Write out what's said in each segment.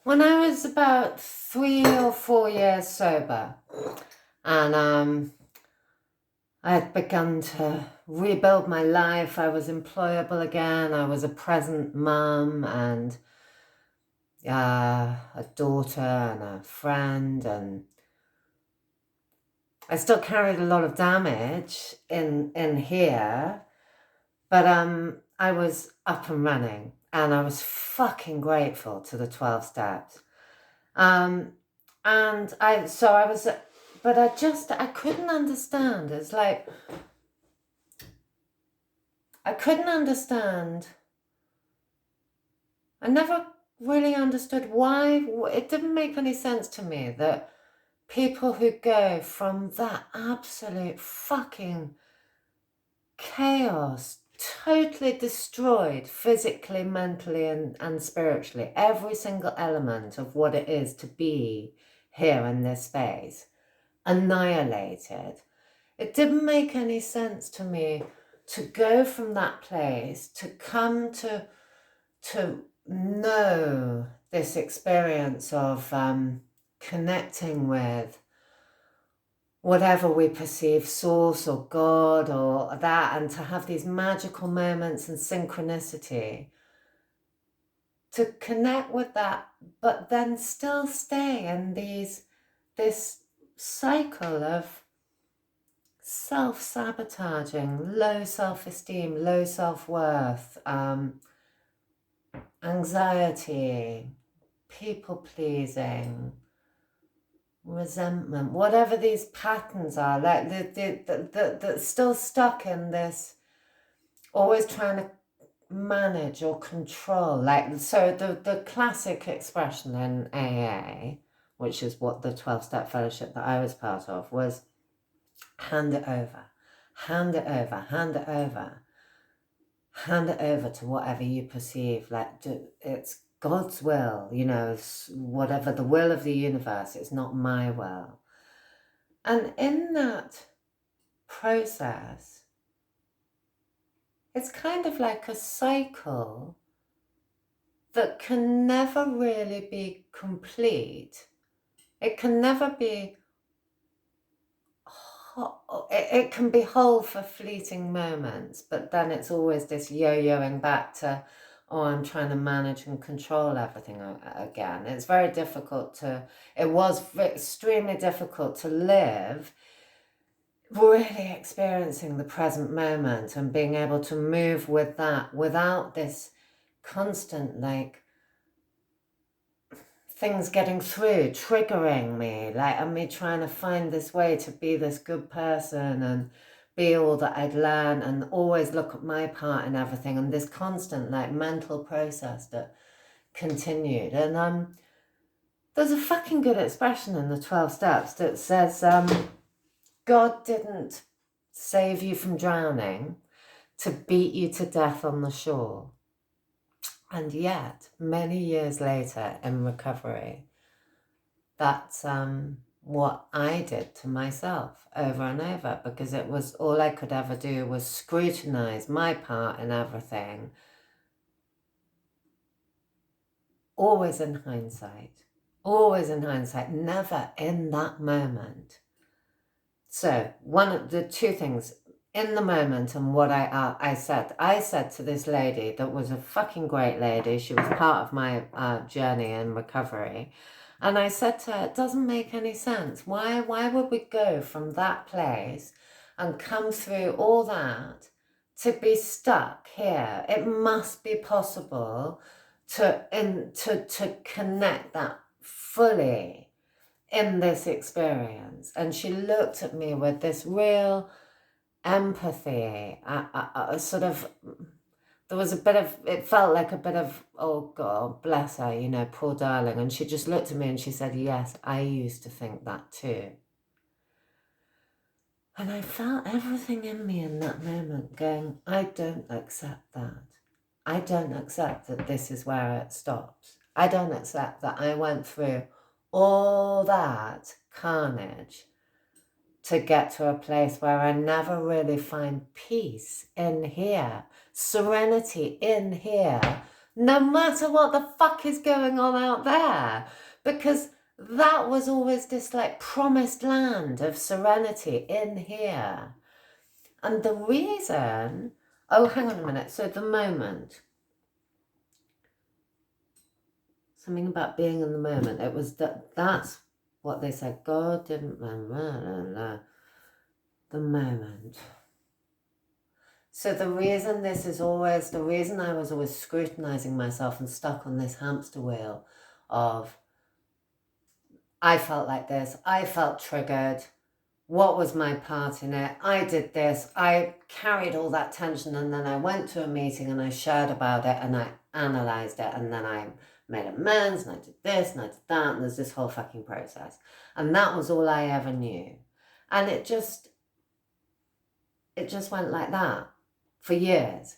When I was about 3 or 4 years sober, and I had begun to rebuild my life. I was employable again. I was a present mum and a daughter and a friend, and I still carried a lot of damage in here, but I was up and running, and I was fucking grateful to the 12 steps. And I was, but I couldn't understand. It's like, I couldn't understand. I never really understood why. It didn't make any sense to me that people who go from that absolute fucking chaos, totally destroyed physically, mentally, and spiritually, every single element of what it is to be here in this space, annihilated. It didn't make any sense to me to go from that place to come to know this experience of connecting with whatever we perceive, source or God or that, and to have these magical moments and synchronicity, to connect with that, but then still stay in this cycle of self-sabotaging, low self-esteem, low self-worth, anxiety, people-pleasing, resentment, whatever these patterns are, like the still stuck in this, always trying to manage or control. Like, so the classic expression in AA, which is what the 12-step fellowship that I was part of, was hand it over, hand it over, hand it over. Hand it over to whatever you perceive, like it's God's will, whatever the will of the universe, it's not my will. And in that process, it's kind of like a cycle that can never really be complete. It can never be, it can be whole for fleeting moments, but then it's always this yo-yoing back to, oh, I'm trying to manage and control everything again. It's very difficult it was extremely difficult to live really experiencing the present moment and being able to move with that without this constant, like, things getting through, triggering me, and me trying to find this way to be this good person and be all that I'd learned and always look at my part in everything, and this constant, like, mental process that continued. And there's a fucking good expression in the 12 steps that says, God didn't save you from drowning to beat you to death on the shore. And yet, many years later in recovery, that's what I did to myself over and over, because it was all I could ever do was scrutinize my part in everything, always in hindsight, never in that moment. So one of the two things in the moment, and what I said to this lady that was a fucking great lady, she was part of my journey in recovery, and I said to her, it doesn't make any sense. Why would we go from that place and come through all that to be stuck here? It must be possible to connect that fully in this experience. And she looked at me with this real empathy, sort of, there was a bit of, it felt like a bit of, oh God, bless her, poor darling. And she just looked at me and she said, yes, I used to think that too. And I felt everything in me in that moment going, I don't accept that. I don't accept that this is where it stops. I don't accept that I went through all that carnage to get to a place where I never really find peace in here, serenity in here, no matter what the fuck is going on out there, because that was always this like promised land of serenity in here. And the reason, oh, hang on a minute. So the moment, something about being in the moment. It was that's what they said. God didn't, the moment. So the reason this is always, the reason I was always scrutinizing myself and stuck on this hamster wheel of, I felt like this, I felt triggered, what was my part in it, I did this, I carried all that tension, and then I went to a meeting and I shared about it and I analysed it, and then I made amends and I did this and I did that, and there's this whole fucking process. And that was all I ever knew. And it just went like that for years.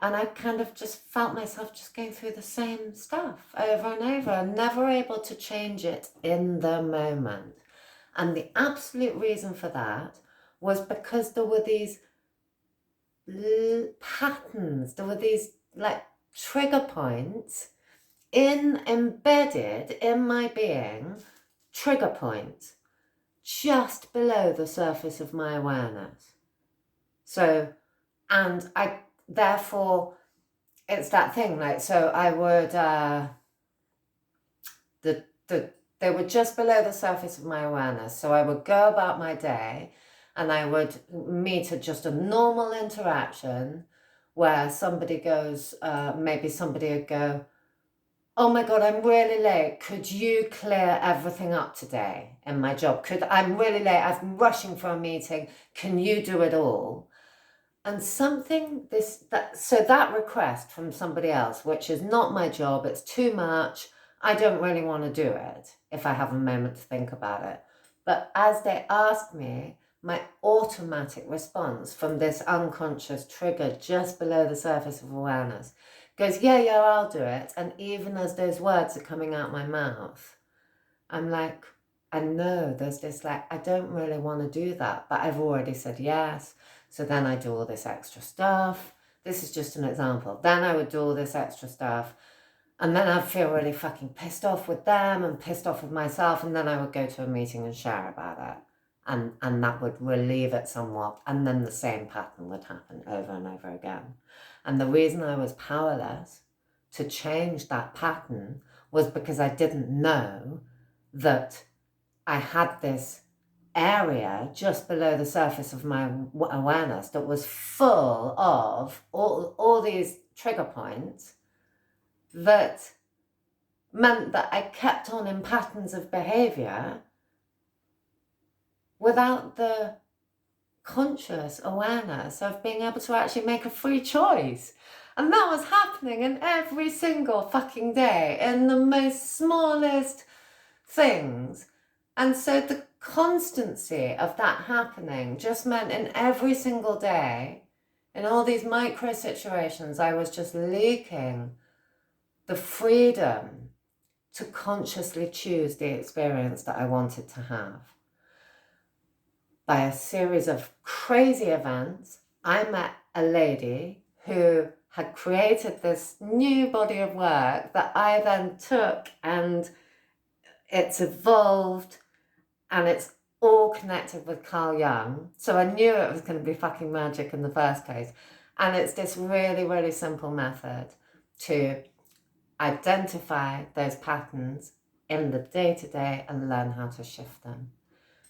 And I kind of just felt myself just going through the same stuff over and over, never able to change it in the moment. And the absolute reason for that was because there were these patterns, there were these like trigger points embedded in my being, trigger points just below the surface of my awareness. So, and therefore, it's that thing, like, so I would, they were just below the surface of my awareness. So I would go about my day and I would meet at just a normal interaction where somebody goes, maybe somebody would go, oh my God, I'm really late. Could you clear everything up today in my job? I'm really late. I'm rushing for a meeting. Can you do it all? And so that request from somebody else, which is not my job, it's too much, I don't really want to do it if I have a moment to think about it. But as they ask me, my automatic response from this unconscious trigger just below the surface of awareness goes, yeah, I'll do it. And even as those words are coming out my mouth, I'm like, I know there's this like, I don't really want to do that, but I've already said yes. So then I do all this extra stuff. This is just an example. Then I would do all this extra stuff. And then I'd feel really fucking pissed off with them and pissed off with myself. And then I would go to a meeting and share about it. And that would relieve it somewhat. And then the same pattern would happen over and over again. And the reason I was powerless to change that pattern was because I didn't know that I had this area just below the surface of my awareness that was full of all these trigger points that meant that I kept on in patterns of behaviour without the conscious awareness of being able to actually make a free choice. And that was happening in every single fucking day, in the most smallest things. And so the constancy of that happening just meant in every single day, in all these micro situations, I was just leaking the freedom to consciously choose the experience that I wanted to have. By a series of crazy events, I met a lady who had created this new body of work that I then took, and it's evolved, and it's all connected with Carl Jung. So I knew it was going to be fucking magic in the first place. And it's this really, really simple method to identify those patterns in the day-to-day and learn how to shift them.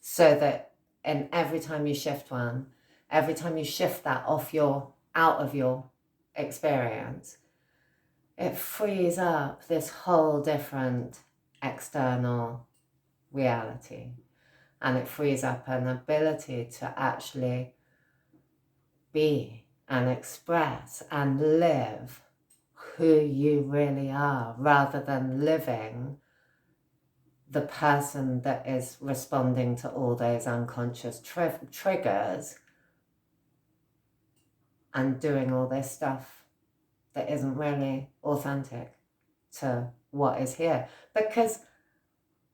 So that in every time you shift one, every time you shift that out of your experience, it frees up this whole different external reality. And it frees up an ability to actually be and express and live who you really are, rather than living the person that is responding to all those unconscious triggers and doing all this stuff that isn't really authentic to what is here. Because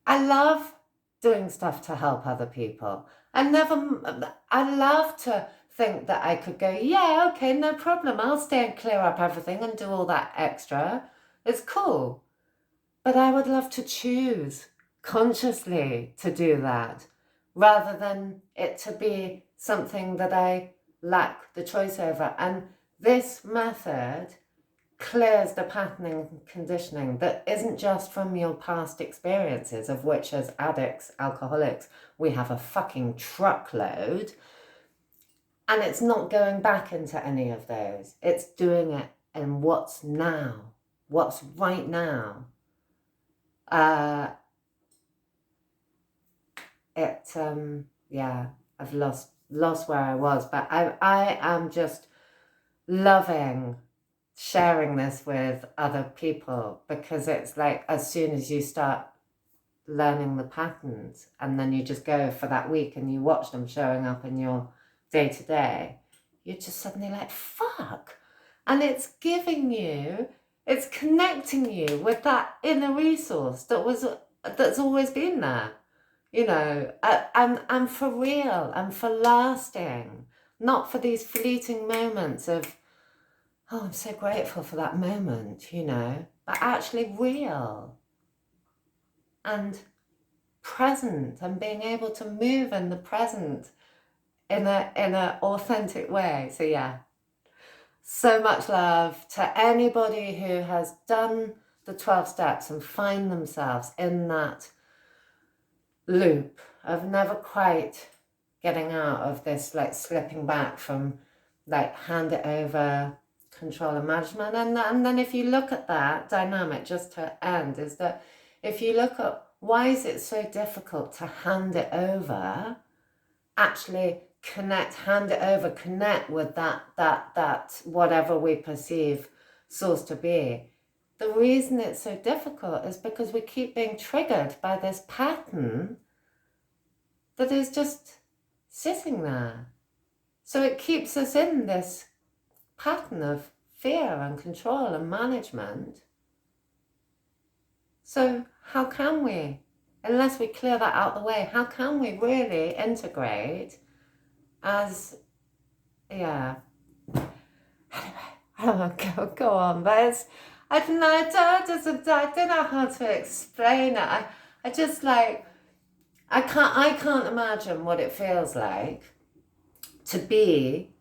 I love doing stuff to help other people. I love to think that I could go, yeah, okay, no problem. I'll stay and clear up everything and do all that extra. It's cool. But I would love to choose consciously to do that rather than it to be something that I lack the choice over. And this method clears the patterning and conditioning that isn't just from your past experiences, of which as addicts, alcoholics, we have a fucking truckload. And it's not going back into any of those. It's doing it in what's now, what's right now. Yeah, I've lost where I was, but I am just loving sharing this with other people, because it's like, as soon as you start learning the patterns and then you just go for that week and you watch them showing up in your day-to-day, you're just suddenly like, fuck. And it's giving you, it's connecting you with that inner resource that's always been there, you know, and for real and for lasting, not for these fleeting moments of, oh, I'm so grateful for that moment, you know, but actually real and present, and being able to move in the present in a authentic way. So yeah, so much love to anybody who has done the 12 steps and find themselves in that loop of never quite getting out of this, like slipping back from like hand it over, control and management. And then if you look at that dynamic, just to end, is that if you look at why is it so difficult to hand it over, actually hand it over, connect with that whatever we perceive source to be. The reason it's so difficult is because we keep being triggered by this pattern that is just sitting there. So it keeps us in this pattern of fear and control and management. So how can we, unless we clear that out of the way, how can we really integrate as, yeah, anyway, I don't want to go on, but it's, I don't know how to explain it. I just like, I can't imagine what it feels like to be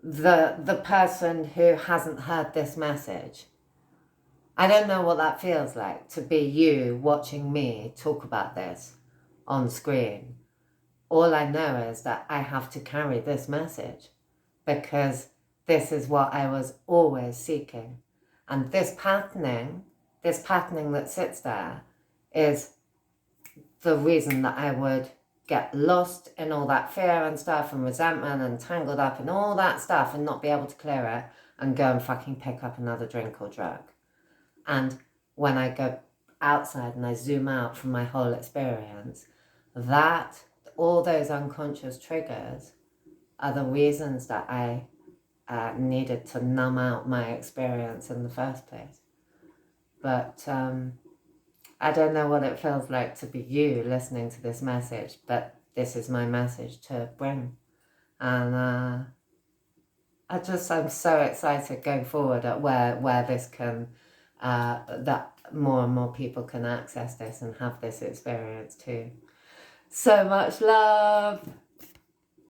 the person who hasn't heard this message. I don't know what that feels like, to be you watching me talk about this on screen. All I know is that I have to carry this message because this is what I was always seeking. And this patterning that sits there is the reason that I would get lost in all that fear and stuff and resentment and tangled up in all that stuff and not be able to clear it and go and fucking pick up another drink or drug. And when I go outside and I zoom out from my whole experience, that all those unconscious triggers are the reasons that I needed to numb out my experience in the first place. But I don't know what it feels like to be you listening to this message, but this is my message to bring. And I'm so excited going forward at where this can, that more and more people can access this and have this experience too. So much love.